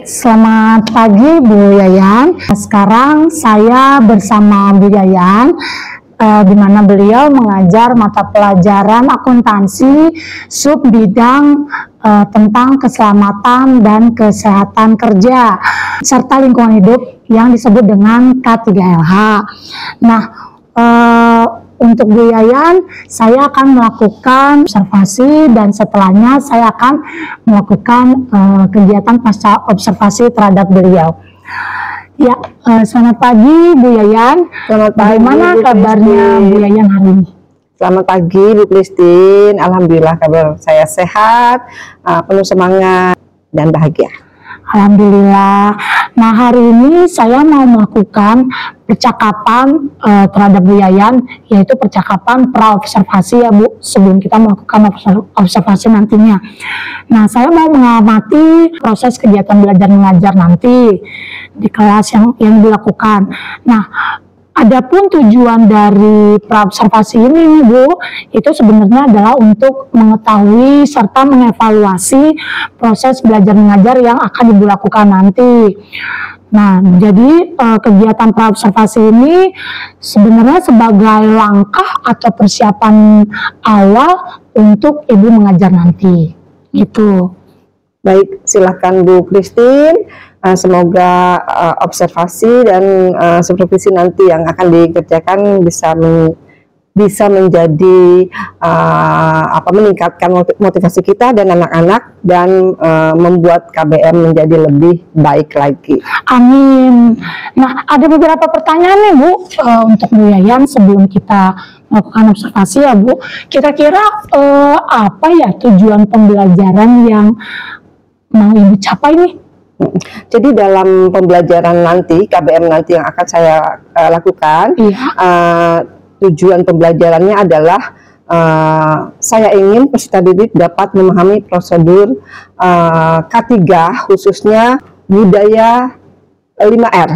Selamat pagi Bu Yayan. Sekarang saya bersama Bu Yayan, di mana beliau mengajar mata pelajaran akuntansi sub bidang tentang keselamatan dan kesehatan kerja serta lingkungan hidup yang disebut dengan K3LH. Nah, untuk Bu Yayan, saya akan melakukan observasi dan setelahnya saya akan melakukan kegiatan pasca observasi terhadap beliau. Ya, selamat pagi Bu Yayan. Selamat pagi. Bagaimana kabarnya Bu Yayan hari ini? Selamat pagi Bu Christine. Alhamdulillah kabar saya sehat, penuh semangat dan bahagia. Alhamdulillah. Nah, hari ini saya mau melakukan percakapan terhadap Bu Yayan, yaitu percakapan pra-observasi ya Bu, sebelum kita melakukan observasi nantinya. Nah, saya mau mengamati proses kegiatan belajar mengajar nanti di kelas yang dilakukan. Nah, adapun tujuan dari pra-observasi ini nih Bu, itu sebenarnya adalah untuk mengetahui serta mengevaluasi proses belajar mengajar yang akan Ibu lakukan nanti. Nah, jadi kegiatan pra-observasi ini sebenarnya sebagai langkah atau persiapan awal untuk Ibu mengajar nanti. Gitu. Baik, silakan Bu Christine. Semoga observasi dan supervisi nanti yang akan dikerjakan bisa menjadi meningkatkan motivasi kita dan anak-anak dan membuat KBM menjadi lebih baik lagi. Amin. Nah, ada beberapa pertanyaan nih Bu untuk Bu Yayan sebelum kita melakukan observasi ya Bu. Kira-kira apa ya tujuan pembelajaran yang mau Ibu capai nih? Jadi dalam pembelajaran nanti, KBM nanti yang akan saya lakukan, tujuan pembelajarannya adalah saya ingin peserta didik dapat memahami prosedur K3 khususnya budaya 5R.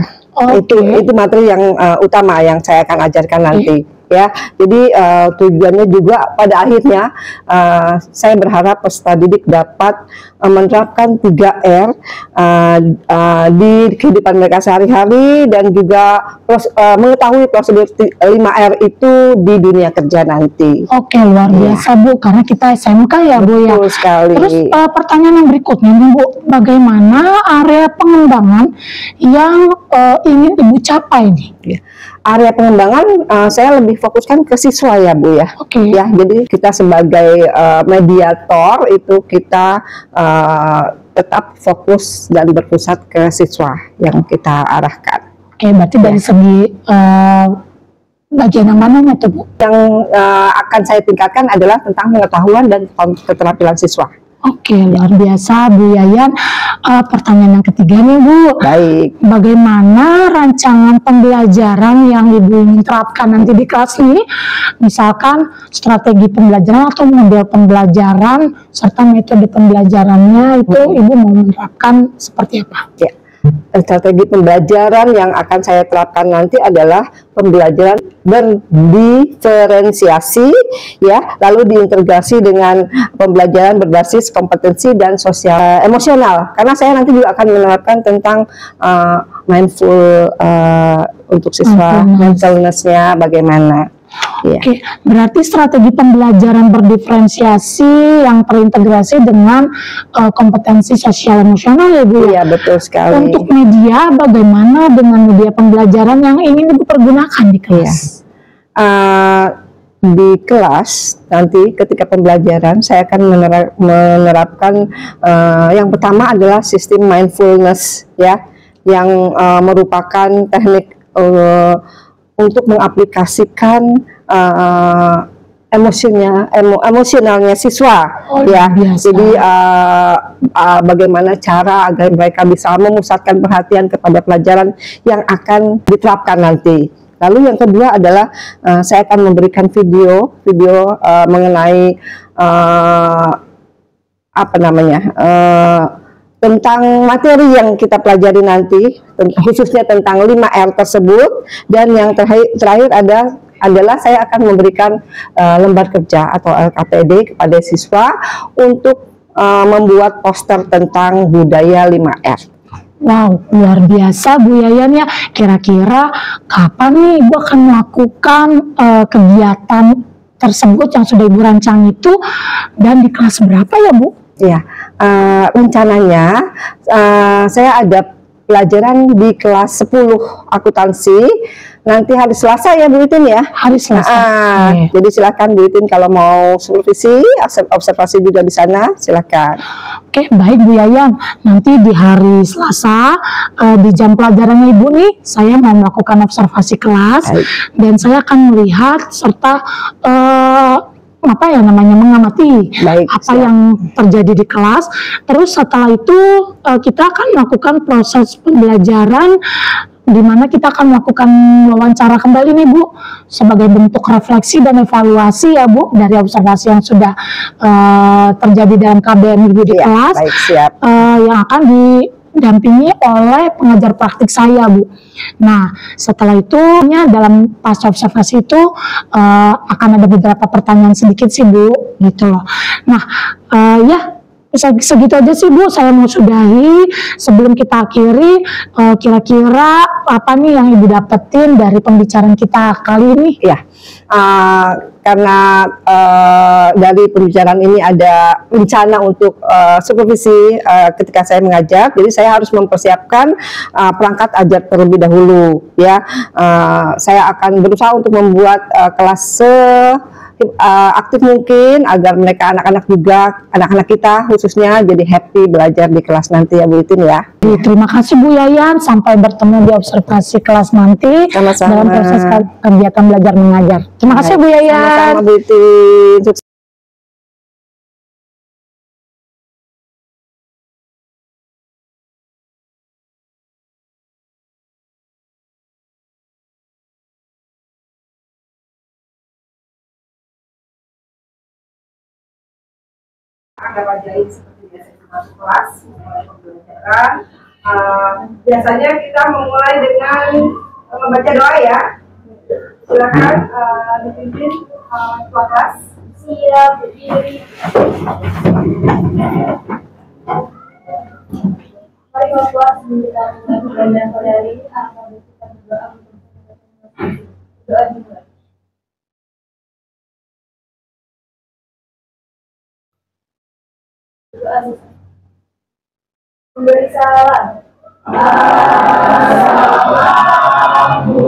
Itu materi yang utama yang saya akan ajarkan nanti. Ya, jadi tujuannya juga pada akhirnya saya berharap peserta didik dapat menerapkan 3R di kehidupan mereka sehari-hari dan juga mengetahui prosedur 5R itu di dunia kerja nanti. Oke, luar biasa Bu, karena kita SMK ya Bu ya. Betul sekali. Terus pertanyaan yang berikutnya Bu, bagaimana area pengembangan yang ingin Ibu capai nih? Ya. Area pengembangan saya lebih fokuskan ke siswa ya Bu ya. Ya, jadi kita sebagai mediator itu kita tetap fokus dan berpusat ke siswa yang kita arahkan. Oke, berarti dari segi bagian yang mananya tuh Bu? Yang akan saya tingkatkan adalah tentang pengetahuan dan keterampilan siswa. Oke, luar biasa Bu Yayan. Pertanyaan yang ketiga nih Bu. Baik. Bagaimana rancangan pembelajaran yang Ibu ingin terapkan nanti di kelas ini? Misalkan strategi pembelajaran atau model pembelajaran serta metode pembelajarannya itu Ibu mau menerapkan seperti apa? Ya. Strategi pembelajaran yang akan saya terapkan nanti adalah pembelajaran berdiferensiasi ya, lalu diintegrasi dengan pembelajaran berbasis kompetensi dan sosial emosional, karena saya nanti juga akan menerapkan tentang mindful untuk siswa, mindfulness-nya bagaimana. Oke, berarti strategi pembelajaran berdiferensiasi yang terintegrasi dengan kompetensi sosial emosional ya Bu? Iya, betul sekali. Untuk media, bagaimana dengan media pembelajaran yang ingin Ibu pergunakan di kelas? Di kelas nanti ketika pembelajaran saya akan menerapkan yang pertama adalah sistem mindfulness ya, yang merupakan teknik untuk mengaplikasikan emosionalnya siswa ya. Jadi bagaimana cara agar mereka bisa memusatkan perhatian kepada pelajaran yang akan diterapkan nanti. Lalu yang kedua adalah saya akan memberikan video mengenai tentang materi yang kita pelajari nanti, khususnya tentang 5R tersebut. Dan yang terakhir adalah saya akan memberikan lembar kerja atau LKPD kepada siswa untuk membuat poster tentang budaya 5R. Wow, luar biasa Bu Yayan ya. Kira-kira kapan nih Ibu akan melakukan kegiatan tersebut yang sudah Ibu rancang itu, dan di kelas berapa ya Bu? Ya, rencananya saya ada pelajaran di kelas 10 akuntansi nanti hari Selasa ya Bu Itin ya. Hari Selasa. Jadi silakan Bu Itin kalau mau supervisi, observasi juga di sana, silakan. Oke, baik Bu Yayan. Nanti di hari Selasa di jam pelajaran Ibu nih, saya mau melakukan observasi kelas. Baik. Dan saya akan melihat serta apa ya namanya, mengamati apa yang terjadi di kelas. Terus setelah itu kita akan melakukan proses pembelajaran, di mana kita akan melakukan wawancara kembali nih Bu, sebagai bentuk refleksi dan evaluasi ya Bu, dari observasi yang sudah terjadi dalam KBM Ibu di kelas. Baik, siap. Yang akan didampingi oleh pengajar praktik saya Bu. Nah, setelah itu dalam pas observasi itu akan ada beberapa pertanyaan sedikit sih Bu, gitu loh. Nah, ya segitu aja sih Bu, saya mau sudahi. Sebelum kita akhiri, kira-kira apa nih yang Ibu dapetin dari pembicaraan kita kali ini? Ya, karena dari pembicaraan ini ada rencana untuk supervisi ketika saya mengajar, jadi saya harus mempersiapkan perangkat ajar terlebih dahulu ya. Saya akan berusaha untuk membuat kelas aktif mungkin agar mereka anak-anak juga, anak-anak kita khususnya jadi happy belajar di kelas nanti ya Bu Itin ya. Terima kasih Bu Yayan, sampai bertemu di observasi kelas nanti. Sama-sama. Dalam proses kegiatan belajar mengajar. Terima kasih Bu Yayan. Sama-sama Bu Itin. Sukses. Anggap aja ini seperti biasa kita masuk kelas, mulai pembelajaran. Biasanya kita memulai dengan membaca doa ya. Silakan dipimpin ketua kelas. Siap, berdiri. Mari Allah sembilan dan saudari akan kita berdoa untuk doa dimulai. Memberi salam. Assalamualaikum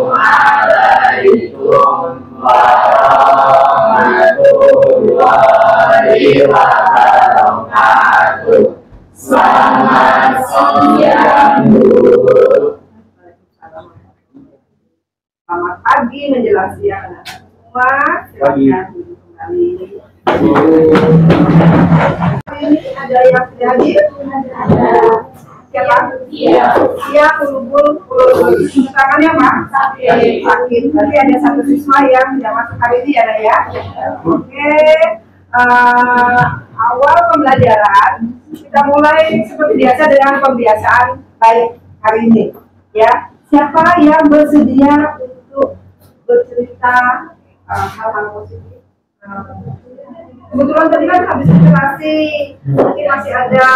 warahmatullahi wabarakatuh. Selamat siang Bu. Selamat pagi menjelang siang anak-anak semua. Silakan duduk kembali. Ini ada yang tidak hadir? Ada. Siapa? Iya. Iya, Kulubul. Tangannya Pak? Sakit. Berarti ada satu siswa yang tidak masuk hari ini ya. Oke. Awal pembelajaran kita mulai seperti biasa dengan pembiasaan baik hari ini. Ya. Siapa yang bersedia untuk bercerita hal-hal positif? Kebetulan tadi kan habis interaksi, mungkin masih ada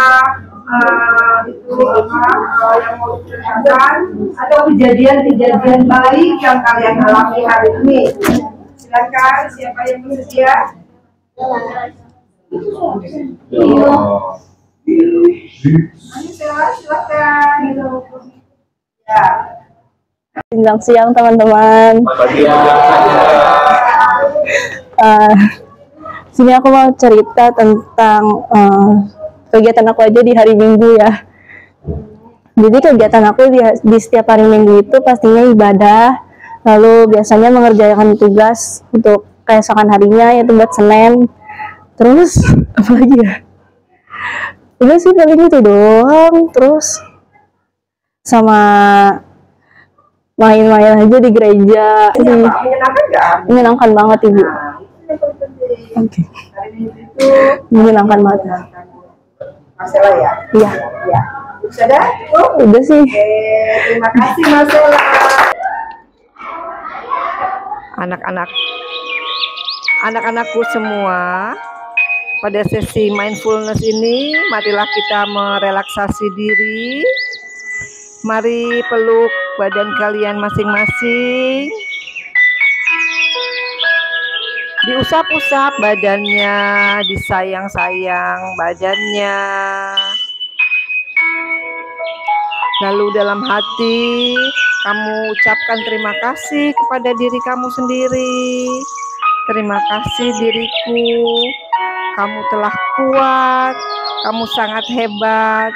itu yang mau diceritakan atau kejadian-kejadian baik yang kalian alami hari ini. Silakan, siapa yang bersedia? Silakan. Ya. Menjelang siang teman-teman. Sini aku mau cerita tentang kegiatan aku aja di hari Minggu ya. Jadi kegiatan aku di setiap hari Minggu itu pastinya ibadah, lalu biasanya mengerjakan tugas untuk keesokan harinya, yaitu buat Senin. Terus apa lagi ya? Udah sih paling itu doang. Terus sama main-main aja di gereja. Menyenangkan nggak? Menyenangkan banget Ibu. Oke. Menyenangkan banget. Marcella ya? Iya. Iya. Sudah? Udah sih. Oke, terima kasih Marcella. Anak-anakku semua, pada sesi mindfulness ini marilah kita merelaksasi diri Mari peluk badan kalian masing-masing. Diusap-usap badannya, disayang-sayang badannya. Lalu dalam hati kamu ucapkan terima kasih kepada diri kamu sendiri. Terima kasih diriku, kamu telah kuat, kamu sangat hebat,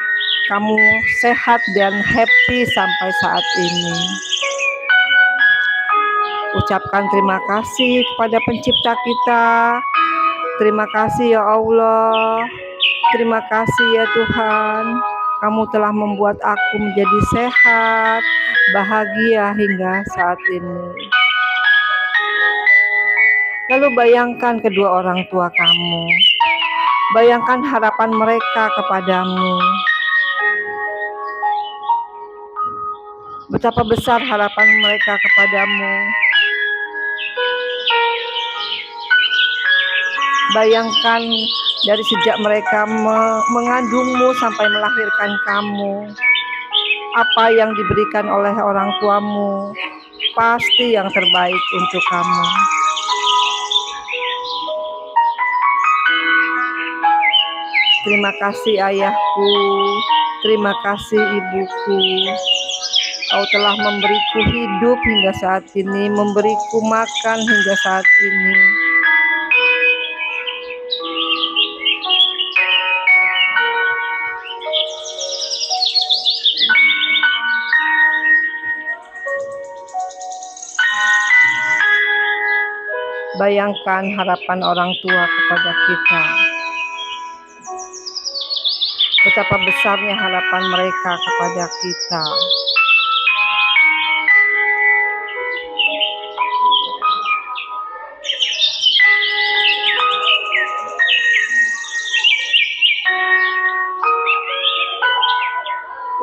kamu sehat dan happy sampai saat ini. Ucapkan terima kasih kepada pencipta kita. Terima kasih ya Allah. Terima kasih ya Tuhan. Kamu telah membuat aku menjadi sehat, bahagia hingga saat ini. Lalu bayangkan kedua orang tua kamu. Bayangkan harapan mereka kepadamu. Betapa besar harapan mereka kepadamu. Bayangkan dari sejak mereka mengandungmu sampai melahirkan kamu, apa yang diberikan oleh orang tuamu pasti yang terbaik untuk kamu. Terima kasih ayahku, terima kasih ibuku. Kau telah memberiku hidup hingga saat ini, memberiku makan hingga saat ini. Bayangkan harapan orang tua kepada kita. Betapa besarnya harapan mereka kepada kita.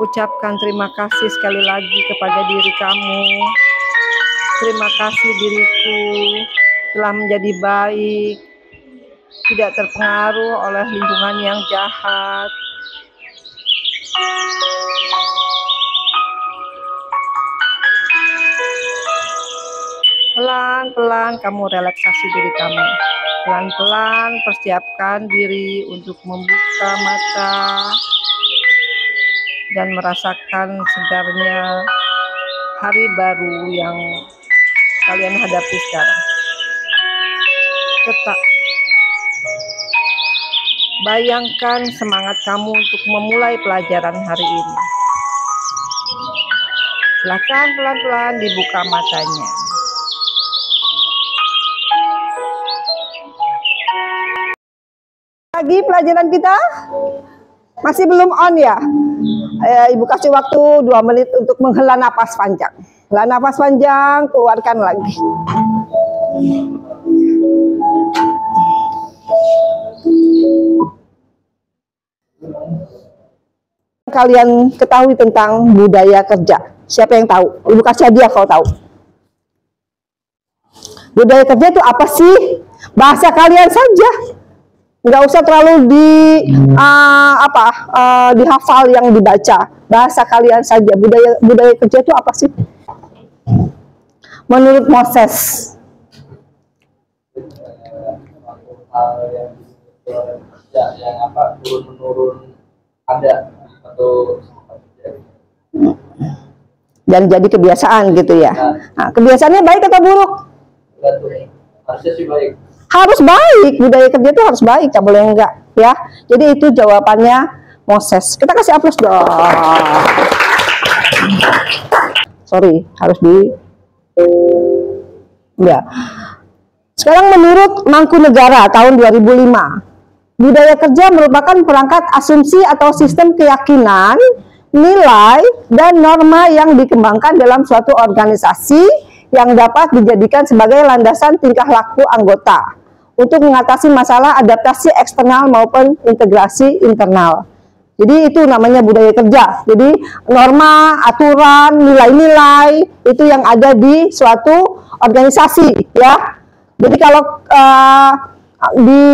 Ucapkan terima kasih sekali lagi kepada diri kamu. Terima kasih diriku telah menjadi baik, tidak terpengaruh oleh lingkungan yang jahat. Pelan-pelan kamu relaksasi diri kamu. Pelan-pelan persiapkan diri untuk membuka mata dan merasakan segarnya hari baru yang kalian hadapi sekarang. Tetap bayangkan semangat kamu untuk memulai pelajaran hari ini. Silakan pelan-pelan dibuka matanya. Lagi pelajaran kita masih belum on ya. Ibu kasih waktu 2 menit untuk menghela napas panjang. Hela napas panjang, keluarkan lagi. Kalian ketahui tentang budaya kerja. Siapa yang tahu? Ibu kasih hadiah kalau tahu. Budaya kerja itu apa sih? Bahasa kalian saja. Nggak usah terlalu dihafal yang dibaca. Bahasa kalian saja. Budaya kerja itu apa sih? Menurut Moses. Yang apa turun-menurun ada atau dan jadi kebiasaan gitu ya. Nah, kebiasaannya baik atau buruk? Harusnya sih baik. Harus baik, budaya kerja itu harus baik, nggak boleh enggak ya. Jadi itu jawabannya Moses. Kita kasih aplaus dong. Sorry, harus ya. Sekarang menurut Mangkunegara tahun 2005, budaya kerja merupakan perangkat asumsi atau sistem keyakinan, nilai, dan norma yang dikembangkan dalam suatu organisasi yang dapat dijadikan sebagai landasan tingkah laku anggota untuk mengatasi masalah adaptasi eksternal maupun integrasi internal. Jadi itu namanya budaya kerja. Jadi norma, aturan, nilai-nilai itu yang ada di suatu organisasi ya. Jadi kalau di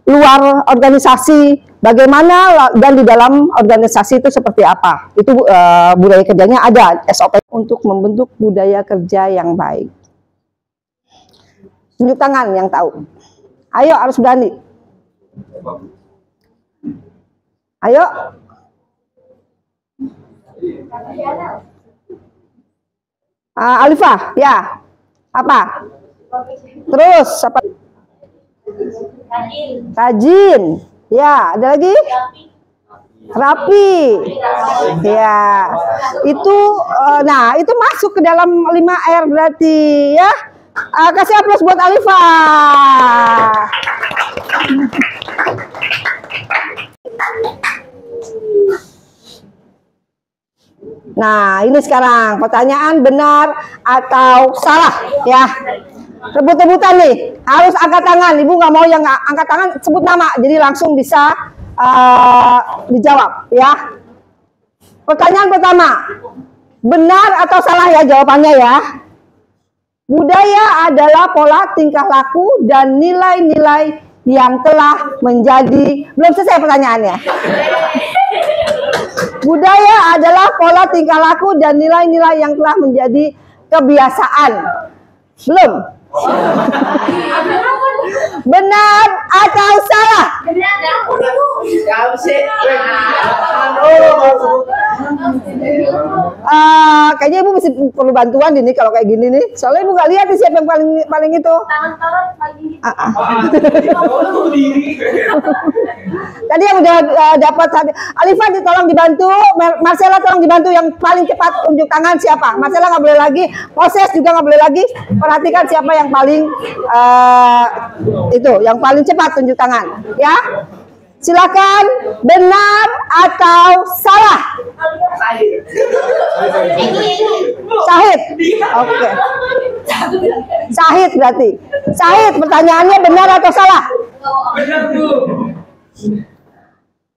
luar organisasi bagaimana dan di dalam organisasi itu seperti apa. Itu budaya kerjanya ada SOP untuk membentuk budaya kerja yang baik. Tunjuk tangan yang tahu. Ayo, harus berani. Ayo. Alifah, ya. Apa? Terus apa? Rajin. Ya, ada lagi? Rapi. Ya. Itu nah, itu masuk ke dalam 5R berarti ya. Kasih aplaus buat Alifah. Nah, ini sekarang pertanyaan benar atau salah ya. Rebut-rebutan nih, harus angkat tangan. Ibu nggak mau yang angkat tangan, sebut nama, jadi langsung bisa dijawab ya. Pertanyaan pertama, benar atau salah ya jawabannya ya. Budaya adalah pola tingkah laku dan nilai-nilai yang telah menjadi, belum selesai pertanyaannya. Budaya adalah pola tingkah laku dan nilai-nilai yang telah menjadi kebiasaan. Belum? Benar atau salah? Kayaknya ibu masih perlu bantuan ini kalau kayak gini nih. Soalnya ibu nggak lihat siapa yang paling itu. Tadi yang udah dapat. Alifah tolong dibantu, Marcella tolong dibantu, yang paling cepat unjuk tangan siapa? Marcella nggak boleh lagi, proses juga nggak boleh lagi. Perhatikan siapa yang paling itu, yang paling cepat unjuk tangan, ya. Silakan, benar atau salah? Sahid. Oke. Sahid berarti. Sahid, pertanyaannya benar atau salah? Benar, Bu.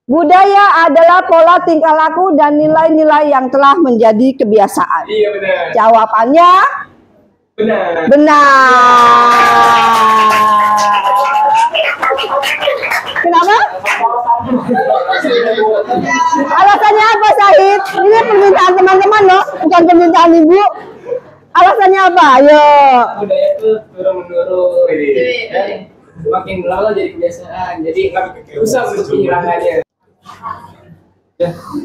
Budaya adalah pola tingkah laku dan nilai-nilai yang telah menjadi kebiasaan. Iya, benar. Jawabannya Benar. benar. Kenapa? Alasannya apa, Sahid? Ini permintaan teman-teman loh, bukan permintaan ibu. Alasannya apa? Ayo. Budaya itu turun-menurun. Dan makin lama jadi kebiasaan. Jadi nggak usah menghilangkannya.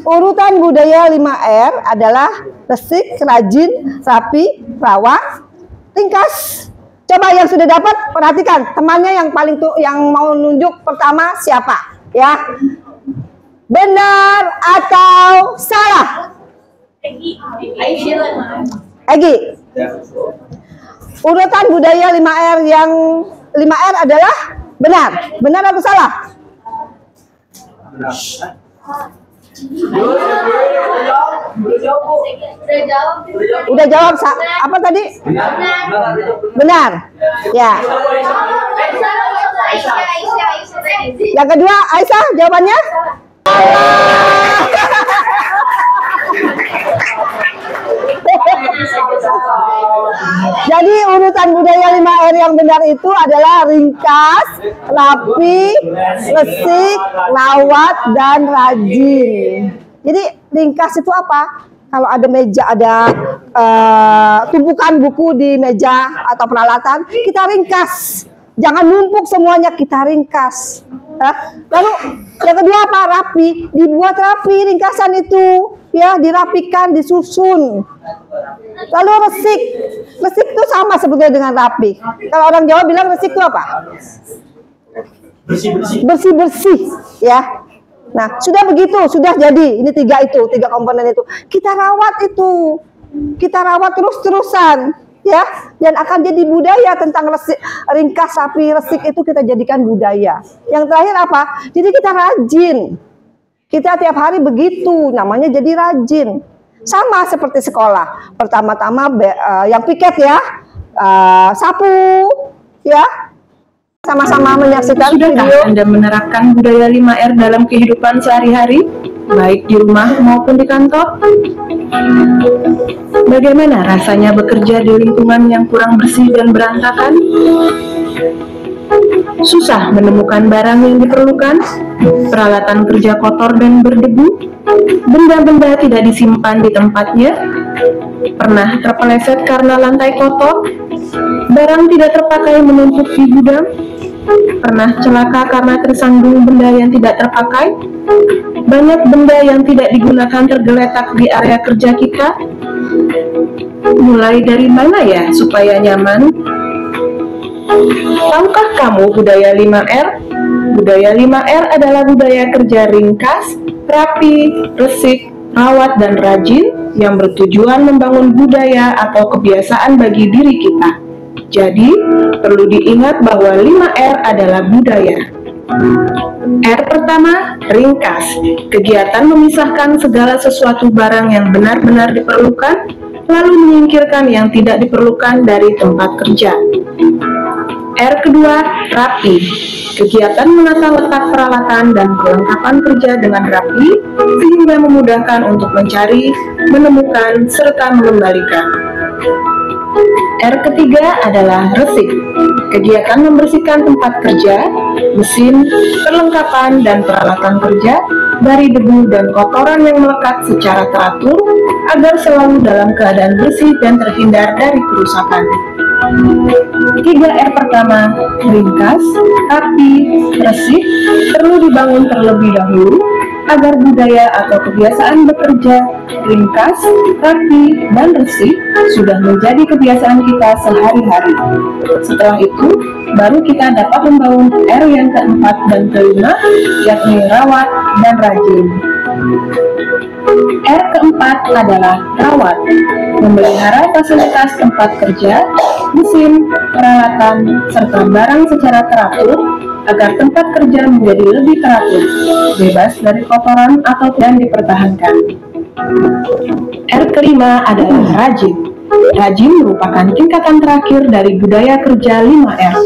Urutan budaya 5R adalah resik, rajin, rapi, rawat, ringkas. Coba yang sudah dapat, perhatikan temannya yang paling yang mau nunjuk pertama siapa, ya? Benar atau salah? Egi. Urutan budaya 5R yang 5R adalah benar. Benar atau salah? Udah jawab. Apa tadi? Benar. Ya. Yang kedua, Aisyah jawabannya? Jadi urutan budaya 5R yang benar itu adalah ringkas, rapi, resik, rawat, dan rajin. Jadi ringkas itu apa? Kalau ada meja, ada tumpukan buku di meja atau peralatan, kita ringkas. Jangan numpuk semuanya, kita ringkas. Lalu yang kedua apa? Rapi. Dibuat rapi ringkasan itu, ya, dirapikan, disusun. Lalu resik. Resik itu sama sebetulnya dengan rapi. Kalau orang Jawa bilang resik itu apa? Bersih-bersih, ya. Nah, sudah begitu, sudah jadi. Ini tiga komponen itu. Kita rawat itu. Kita rawat terus-terusan, ya. Dan akan jadi budaya tentang resik, ringkas, rapi, resik itu kita jadikan budaya. Yang terakhir apa? Jadi kita rajin. Kita tiap hari begitu, namanya jadi rajin. Sama seperti sekolah. Pertama-tama yang piket ya, sapu, ya. Sama-sama menyaksikan Sudahkah video. Anda menerapkan budaya 5R dalam kehidupan sehari-hari, baik di rumah maupun di kantor? Bagaimana rasanya bekerja di lingkungan yang kurang bersih dan berantakan? Susah menemukan barang yang diperlukan? peralatan kerja kotor dan berdebu, benda-benda tidak disimpan di tempatnya, pernah terpeleset karena lantai kotor, barang tidak terpakai menumpuk di gudang, pernah celaka karena tersandung benda yang tidak terpakai, banyak benda yang tidak digunakan tergeletak di area kerja kita. Mulai dari mana ya supaya nyaman? Tahukah kamu budaya 5R? Budaya 5R adalah budaya kerja ringkas, rapi, resik, rawat, dan rajin yang bertujuan membangun budaya atau kebiasaan bagi diri kita. Jadi, perlu diingat bahwa 5R adalah budaya. R pertama, ringkas. Kegiatan memisahkan segala sesuatu barang yang benar-benar diperlukan, lalu menyingkirkan yang tidak diperlukan dari tempat kerja. R kedua, rapi. Kegiatan menata letak peralatan dan kelengkapan kerja dengan rapi, sehingga memudahkan untuk mencari, menemukan, serta mengembalikan. R ketiga adalah resik. Kegiatan membersihkan tempat kerja, mesin, perlengkapan, dan peralatan kerja dari debu dan kotoran yang melekat secara teratur agar selalu dalam keadaan bersih dan terhindar dari kerusakan. 3R pertama, ringkas, rapi, resik, perlu dibangun terlebih dahulu agar budaya atau kebiasaan bekerja ringkas, rapi, dan resik sudah menjadi kebiasaan kita sehari-hari. Setelah itu, baru kita dapat membangun R yang keempat dan kelima, yakni rawat dan rajin. R keempat adalah rawat, memelihara fasilitas tempat kerja, mesin, peralatan, serta barang secara teratur agar tempat kerja menjadi lebih teratur, bebas dari kotoran atau dan dipertahankan. R kelima adalah rajin. Rajin merupakan tingkatan terakhir dari budaya kerja 5R.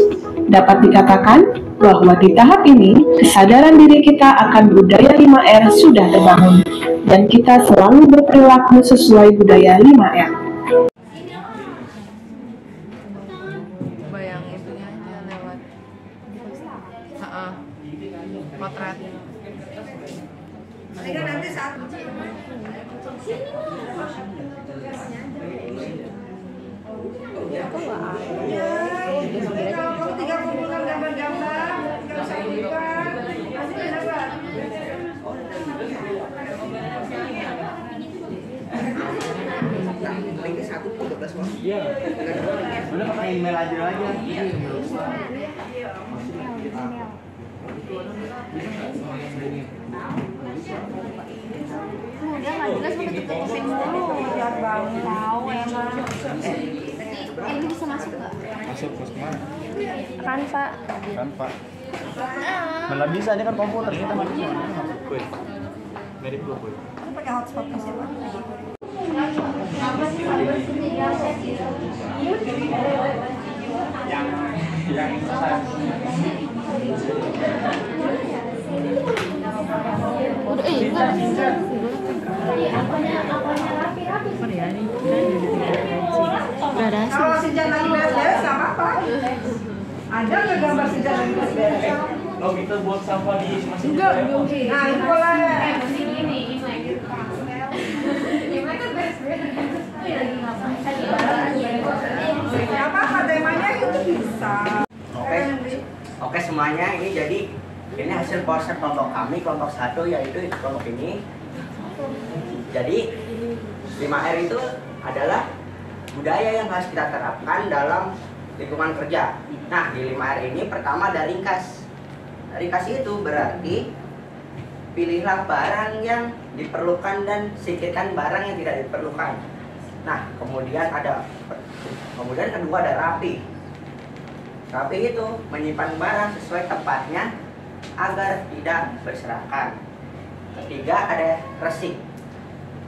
Dapat dikatakan bahwa di tahap ini, kesadaran diri kita akan budaya 5R sudah terbangun, dan kita selalu berperilaku sesuai budaya 5R. Bayang itunya aja lewat potret. Nanti saat kalau tiga kumpulan gambar-gambar, nggak usah bukan. Hasilnya apa? Linknya 1.12 Mas. Iya. Udah pakai email aja. Udah nggak jelas udah tutupin dulu. Biar bangun tahu emang. Ini bisa masuk nggak? Masuk kemana? Kan Pak. Kan Pak. Mana bisa, ini kan komputer kita masuk semua. Kuy. Mirip dulu kuy. Pakai hotspot sih Pak. Yang Kalau sejalan beres-beres sama apa? Ada nggak gambar sejalan beres-beres? Oh kita buat sampah di masih Enggak, nah itu boleh. Apa temanya itu bisa. Oke semuanya, ini jadi ini hasil poster kelompok kami, kelompok 1 yaitu kelompok ini. Jadi 5R itu adalah budaya yang harus kita terapkan dalam lingkungan kerja. Nah, di 5R ini pertama ada ringkas. Ringkas itu berarti pilihlah barang yang diperlukan dan singkirkan barang yang tidak diperlukan. Nah, kemudian kedua ada rapi. Rapi itu menyimpan barang sesuai tempatnya agar tidak berserakan. Ketiga ada resik.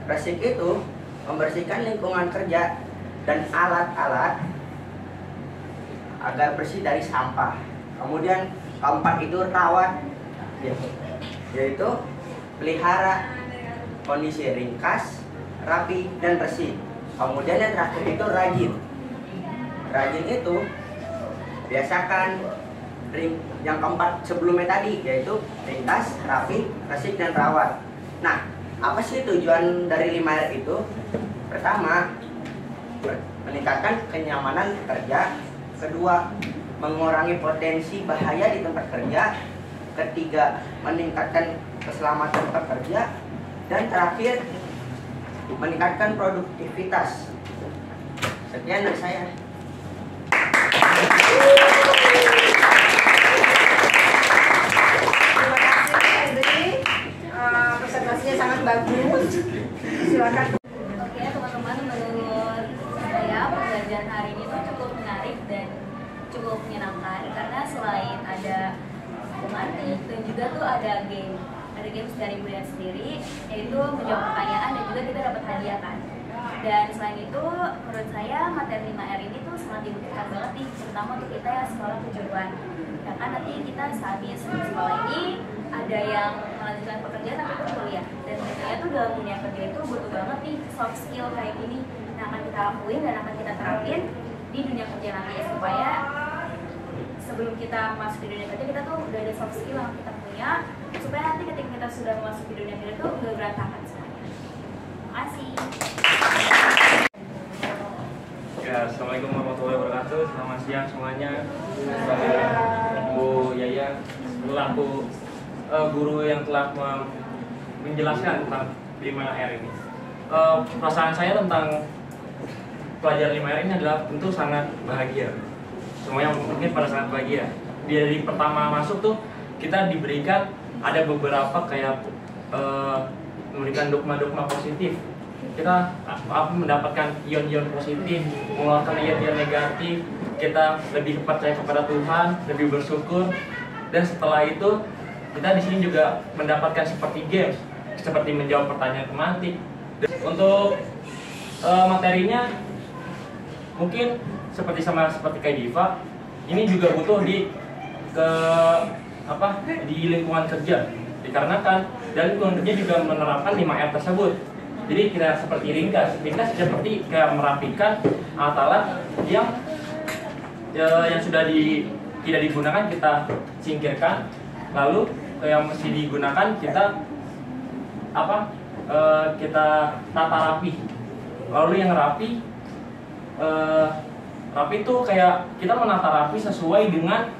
Resik itu membersihkan lingkungan kerja dan alat-alat agar bersih dari sampah. Kemudian keempat itu rawat, yaitu pelihara kondisi ringkas, rapi, dan bersih. Kemudian yang terakhir itu rajin. Rajin itu biasakan yang keempat sebelumnya tadi, yaitu ringkas, rapi, resik, dan rawat. Nah, apa sih tujuan dari 5R itu? Pertama, meningkatkan kenyamanan kerja. Kedua, mengurangi potensi bahaya di tempat kerja. Ketiga, meningkatkan keselamatan pekerja. Dan terakhir, meningkatkan produktivitas. Sekian dari saya. Terima kasih Henry, presentasinya sangat bagus. Silakan. Oke teman-teman, menurut saya pembelajaran hari ini tuh cukup menarik dan cukup menyenangkan karena selain ada matematik dan juga tuh ada games dari budaya sendiri, yaitu menjawab pertanyaan dan juga kita dapat hadiah kan. Dan selain itu, menurut saya materi 5R ini tuh sangat dibutuhkan banget nih, terutama untuk kita yang sekolah kejuruan. Ya kan nanti kita sehabis sekolah ini ada yang melanjutkan pekerjaan tapi pun kuliah. Dan tentunya tuh dalam dunia kerja itu butuh banget nih soft skill kayak gini yang akan kita lakuin dan akan kita terapin di dunia kerja nanti ya, supaya sebelum kita masuk di dunia kerja kita tuh udah ada soft skill yang kita punya, supaya nanti ketika kita sudah masuk di dunia kerja tuh udah berantakan semuanya. Terima kasih. Ya, assalamualaikum warahmatullahi wabarakatuh. Selamat siang semuanya. Saya Bu Yaya, selaku guru yang telah menjelaskan tentang 5R ini. Perasaan saya tentang pelajaran 5R ini adalah tentu sangat bahagia. Semuanya mungkin pada sangat bahagia. Dari pertama masuk tuh kita diberikan ada beberapa kayak memberikan dogma-dogma positif. Kita mendapatkan ion-ion positif, mengeluarkan ion-ion negatif. Kita lebih percaya kepada Tuhan, lebih bersyukur. Dan setelah itu kita di sini juga mendapatkan seperti games, seperti menjawab pertanyaan tematik. Untuk materinya mungkin seperti kayak Diva, ini juga butuh di lingkungan kerja. Dikarenakan dari lingkungan kerja juga menerapkan 5R tersebut. Jadi kita seperti ringkas seperti kayak merapikan alat-alat yang sudah tidak digunakan kita singkirkan, lalu yang mesti digunakan kita kita tata rapi. Lalu yang rapi itu kayak kita menata rapi sesuai dengan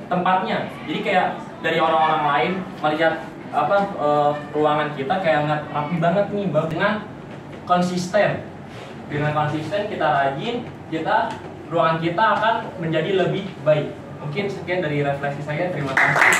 tempatnya. Jadi kayak dari orang-orang lain melihat ruangan kita kayak nggak rapi banget nih, dengan konsisten kita rajin, ruangan kita akan menjadi lebih baik. Mungkin sekian dari refleksi saya. Terima kasih.